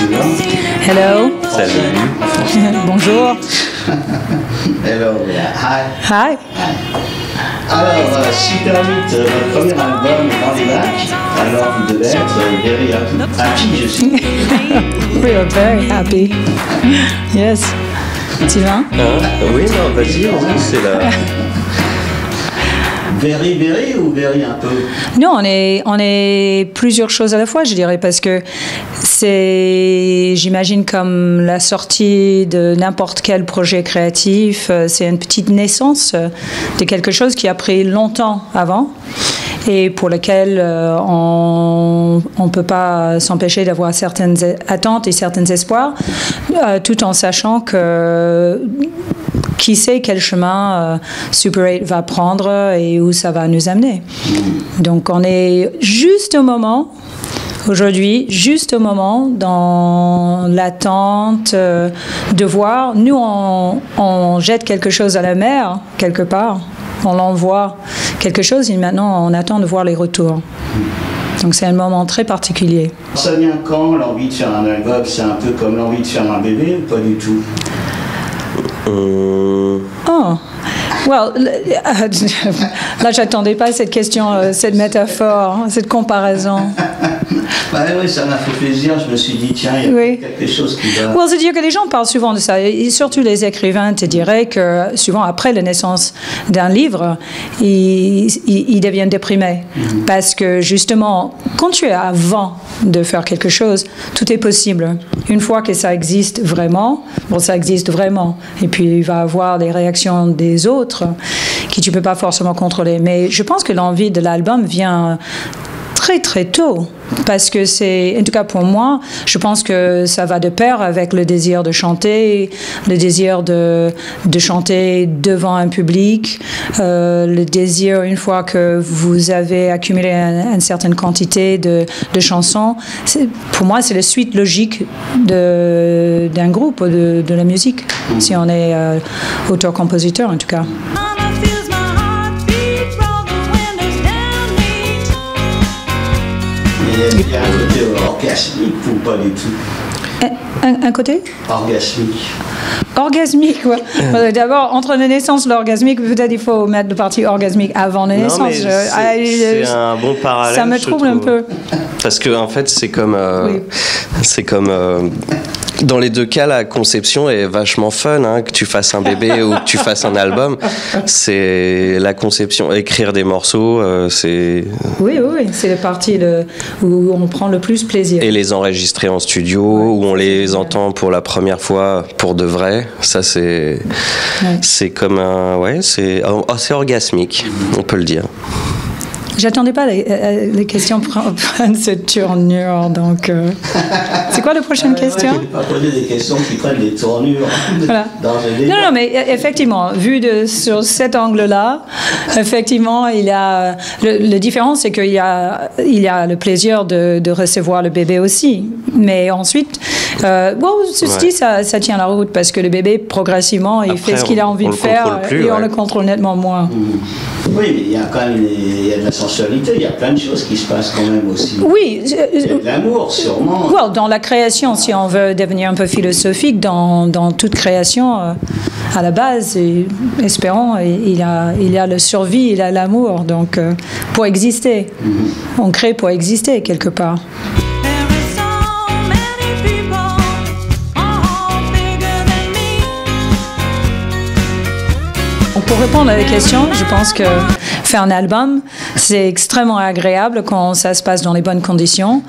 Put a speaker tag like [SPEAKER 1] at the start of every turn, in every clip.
[SPEAKER 1] Hello.
[SPEAKER 2] Salut.
[SPEAKER 1] Bonjour.
[SPEAKER 3] Hello. Hi.
[SPEAKER 1] Hi.
[SPEAKER 3] Alors, Super 8, votre premier album dans les lacs. Alors, vous devez être very happy, je suis.
[SPEAKER 1] We are very happy. Yes. Sylvain?
[SPEAKER 2] Oui, non, vas-y, c'est la...
[SPEAKER 3] Very ou very un peu?
[SPEAKER 1] Non, on est plusieurs choses à la fois, je dirais, parce que c'est, j'imagine, comme la sortie de n'importe quel projet créatif, c'est une petite naissance de quelque chose qui a pris longtemps avant et pour lequel on ne peut pas s'empêcher d'avoir certaines attentes et certains espoirs, tout en sachant que qui sait quel chemin Super 8 va prendre et où ça va nous amener. Donc on est juste au moment, aujourd'hui, juste au moment dans l'attente de voir. Nous, on jette quelque chose à la mer, quelque part. On l'envoie quelque chose et maintenant on attend de voir les retours. Donc c'est un moment très particulier.
[SPEAKER 3] Ça vient quand, l'envie de faire un album? C'est un peu comme l'envie de faire un bébé ou pas du tout?
[SPEAKER 1] Oh, well, là, j'attendais pas cette question, cette métaphore, cette comparaison.
[SPEAKER 3] Bah oui, ça m'a fait plaisir. Je me suis dit, tiens, il y a quelque chose qui va...
[SPEAKER 1] Well, c'est-à-dire que les gens parlent souvent de ça, et surtout les écrivains te diraient que souvent après la naissance d'un livre, ils deviennent déprimés. Parce que justement, quand tu es avant de faire quelque chose, tout est possible. Une fois que ça existe vraiment, bon, ça existe vraiment. Et puis, il va y avoir les réactions des autres qui tu ne peux pas forcément contrôler. Mais je pense que l'envie de l'album vient très, très tôt. Parce que c'est, en tout cas pour moi, je pense que ça va de pair avec le désir de chanter, le désir de chanter devant un public, le désir, une fois que vous avez accumulé une certaine quantité de chansons. Pour moi, c'est la suite logique d'un groupe, de la musique, si on est auteur-compositeur en tout cas.
[SPEAKER 3] Il y a un côté orgasmique ou pas du tout?
[SPEAKER 1] Un côté
[SPEAKER 3] orgasmique.
[SPEAKER 1] Orgasmique, ouais. D'abord, entre la naissance et l'orgasmique, peut-être il faut mettre le parti orgasmique avant la naissance.
[SPEAKER 2] C'est un bon parallèle.
[SPEAKER 1] Ça me trouble un peu.
[SPEAKER 2] Parce que en fait, c'est comme, dans les deux cas, la conception est vachement fun, hein, que tu fasses un bébé ou que tu fasses un album. C'est la conception, écrire des morceaux, c'est...
[SPEAKER 1] Oui, c'est la partie où on prend le plus plaisir.
[SPEAKER 2] Et les enregistrer en studio, où on les entend pour la première fois pour de vrai, ça c'est... C'est comme un... Ouais, c'est orgasmique, on peut le dire.
[SPEAKER 1] J'attendais pas les questions prennent cette tournure, donc... C'est quoi la prochaine question?
[SPEAKER 3] Je ne vais pas poser des questions qui prennent des tournures.
[SPEAKER 1] Voilà. Non, mais effectivement, vu sur cet angle-là, effectivement, il y a... La différence, c'est qu'il y a le plaisir de recevoir le bébé aussi. Mais ensuite, ceci dit, ça tient la route, parce que le bébé, progressivement, il fait ce qu'il a envie de faire, et on le contrôle nettement moins.
[SPEAKER 3] Oui, mais il y a quand même de la sensualité, il y a plein de choses qui se passent quand même aussi.
[SPEAKER 1] Oui.
[SPEAKER 3] Il y a de l'amour, sûrement.
[SPEAKER 1] Dans la création, si on veut devenir un peu philosophique, dans toute création, à la base, espérons, il y a le survie, il y a l'amour, donc pour exister. On crée pour exister, quelque part. Pour répondre à la question, je pense que faire un album, c'est extrêmement agréable quand ça se passe dans les bonnes conditions,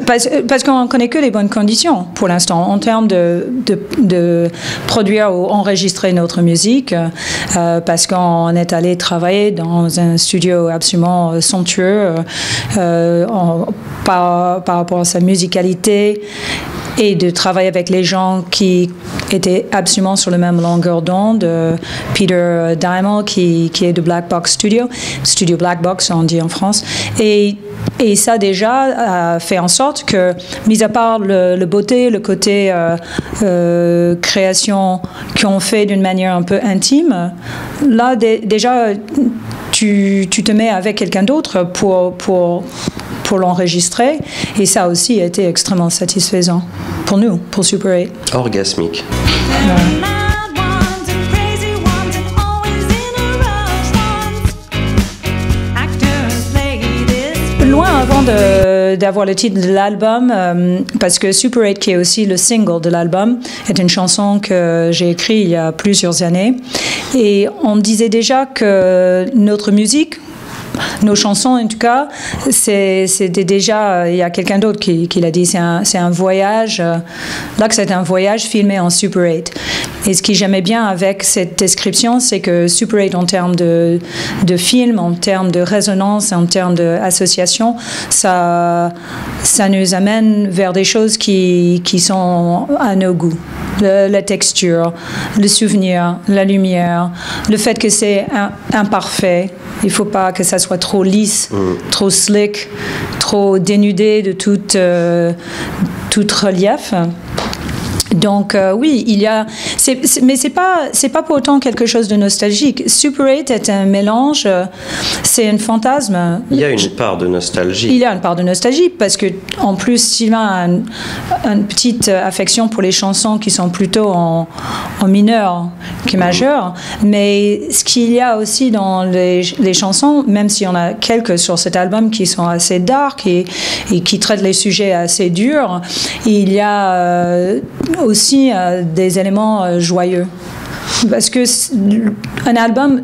[SPEAKER 1] parce qu'on ne connaît que les bonnes conditions pour l'instant, en termes de produire ou enregistrer notre musique, parce qu'on est allé travailler dans un studio absolument somptueux par rapport à sa musicalité, et de travailler avec les gens qui étaient absolument sur la même longueur d'onde. Peter Diamond, qui est de Black Box Studio Black Box, on dit en France. Et ça déjà a fait en sorte que, mis à part le beauté, le côté création qu'on fait d'une manière un peu intime, là déjà tu te mets avec quelqu'un d'autre pour pour l'enregistrer. Et ça aussi a été extrêmement satisfaisant pour nous, pour Super 8.
[SPEAKER 2] Orgasmique.
[SPEAKER 1] Ouais. Loin avant d'avoir le titre de l'album, parce que Super 8, qui est aussi le single de l'album, est une chanson que j'ai écrite il y a plusieurs années. Et on disait déjà que notre musique, nos chansons en tout cas, c'était déjà, il y a quelqu'un d'autre qui l'a dit, c'est un voyage, là que c'est un voyage filmé en Super 8. Et ce que j'aimais bien avec cette description, c'est que Super 8, en termes de film, en termes de résonance, en termes d'association, ça nous amène vers des choses qui sont à nos goûts. La texture, le souvenir, la lumière, le fait que c'est imparfait. Il ne faut pas que ça soit trop lisse, trop slick, trop dénudé de tout relief. Donc oui, il y a, mais c'est pas pour autant quelque chose de nostalgique. Super 8 est un mélange, c'est un fantasme.
[SPEAKER 2] Il y a une part de nostalgie.
[SPEAKER 1] Il y a une part de nostalgie parce que en plus Sylvain a une petite affection pour les chansons qui sont plutôt en mineur que majeur. Mais ce qu'il y a aussi dans les chansons, même s'il y en a quelques sur cet album qui sont assez dark et qui traitent les sujets assez durs, il y a aussi des éléments joyeux. Parce que un album,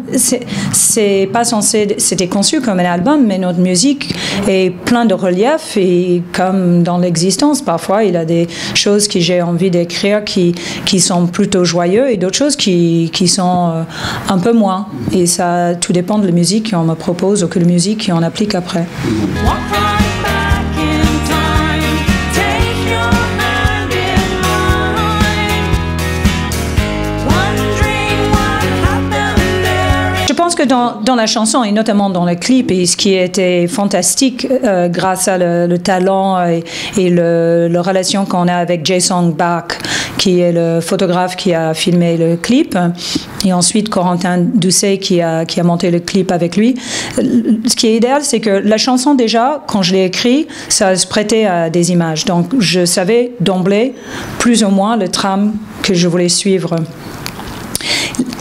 [SPEAKER 1] c'est pas censé, c'était conçu comme un album, mais notre musique est plein de relief et comme dans l'existence, parfois il y a des choses que j'ai envie d'écrire qui sont plutôt joyeux et d'autres choses qui sont un peu moins. Et ça, tout dépend de la musique qu'on me propose ou que la musique qu'on applique après. Je pense que dans la chanson et notamment dans le clip, et ce qui était fantastique grâce à le talent et la relation qu'on a avec Jason Bach, qui est le photographe qui a filmé le clip, et ensuite Corentin Doucet qui a monté le clip avec lui. Ce qui est idéal, c'est que la chanson déjà, quand je l'ai écrite, ça se prêtait à des images. Donc je savais d'emblée plus ou moins le trame que je voulais suivre.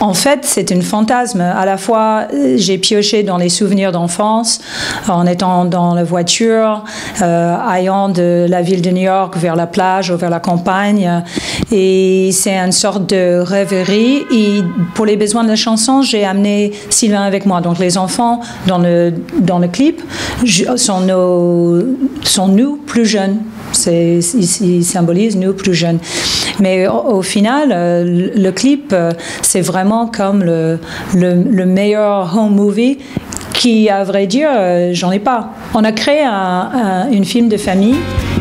[SPEAKER 1] En fait, c'est un fantasme. À la fois, j'ai pioché dans les souvenirs d'enfance, en étant dans la voiture, allant de la ville de New York vers la plage ou vers la campagne. Et c'est une sorte de rêverie. Et pour les besoins de la chanson, j'ai amené Sylvain avec moi. Donc les enfants, dans le clip, sont nous plus jeunes. Ils symbolisent nous plus jeunes. Mais au final, le clip, c'est vraiment comme le meilleur home movie qui, à vrai dire, j'en ai pas. On a créé un film de famille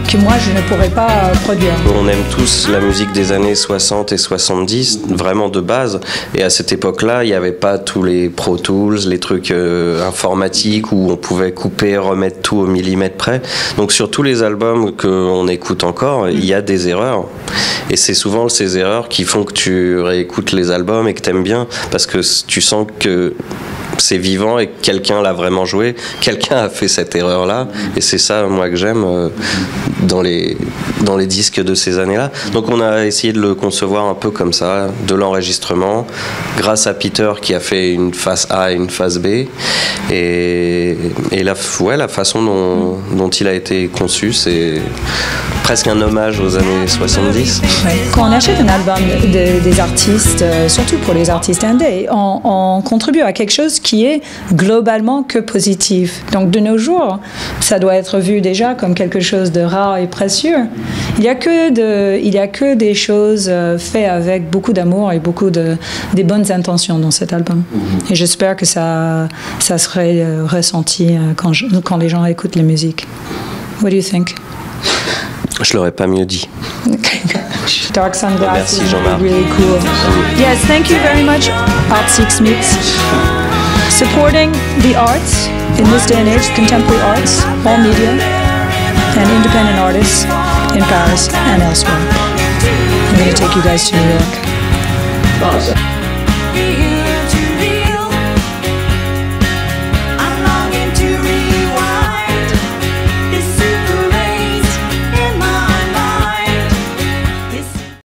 [SPEAKER 1] que moi, je ne pourrais pas produire.
[SPEAKER 2] On aime tous la musique des années 60 et 70, vraiment de base. Et à cette époque-là, il n'y avait pas tous les Pro Tools, les trucs informatiques où on pouvait couper, remettre tout au millimètre près. Donc sur tous les albums qu'on écoute encore, il y a des erreurs. Et c'est souvent ces erreurs qui font que tu réécoutes les albums et que tu aimes bien, parce que tu sens que c'est vivant et que quelqu'un l'a vraiment joué, quelqu'un a fait cette erreur-là, et c'est ça, moi, que j'aime dans les disques de ces années-là. Donc on a essayé de le concevoir un peu comme ça, de l'enregistrement, grâce à Peter qui a fait une face A et une face B, et la façon dont il a été conçu, c'est presque un hommage aux années 70.
[SPEAKER 1] Quand on achète un album des artistes, surtout pour les artistes indés, on contribue à quelque chose qui est globalement que positif. Donc de nos jours, ça doit être vu déjà comme quelque chose de rare et précieux. Il n'y a que des choses faites avec beaucoup d'amour et des bonnes intentions dans cet album. Et j'espère que ça serait ressenti quand les gens écoutent la musique. What do you think?
[SPEAKER 2] Je l'aurais pas mieux dit.
[SPEAKER 1] Dark sunglasses.
[SPEAKER 2] Merci Jean-Marc.
[SPEAKER 1] Really cool. Yes, thank you very much, Art 6 Mix. Supporting the arts in this day and age, contemporary arts, all media, and independent artists in Paris and elsewhere. I'm going to take you guys to New York.
[SPEAKER 3] Awesome.